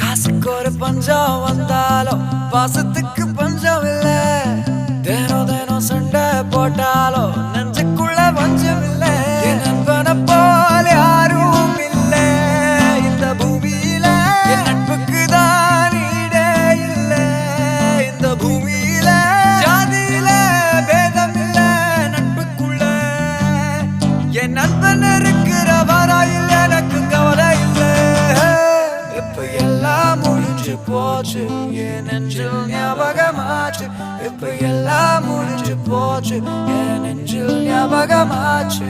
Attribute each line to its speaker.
Speaker 1: காசுக்கு ஒரு பஞ்சம் வந்தாலும் பாசத்துக்கு பஞ்சம் இல்ல. தினம் தினம் சண்டை போட்டாலும் நெஞ்சுக்குள்ள பஞ்சம் இல்ல. என் நண்பனை போல யாரும் இல்ல இந்த பூமியில. என் நட்புக்கு தான் ஈடே இல்ல இந்த பூமியில. ஜாதியில பேதம் இல்ல நட்புக்குள்ள. என் நண்பன் இருக்கிற வரையில் எனக்கு கவலை இல்ல. இப்ப எல்லாம் முடிஞ்சு போச்சு என் நெஞ்சில் ஞாபகமாச்சு. இப்ப எல்லாம் முடிஞ்சு போச்சு என் நெஞ்சில் ஞாபகமாச்சு.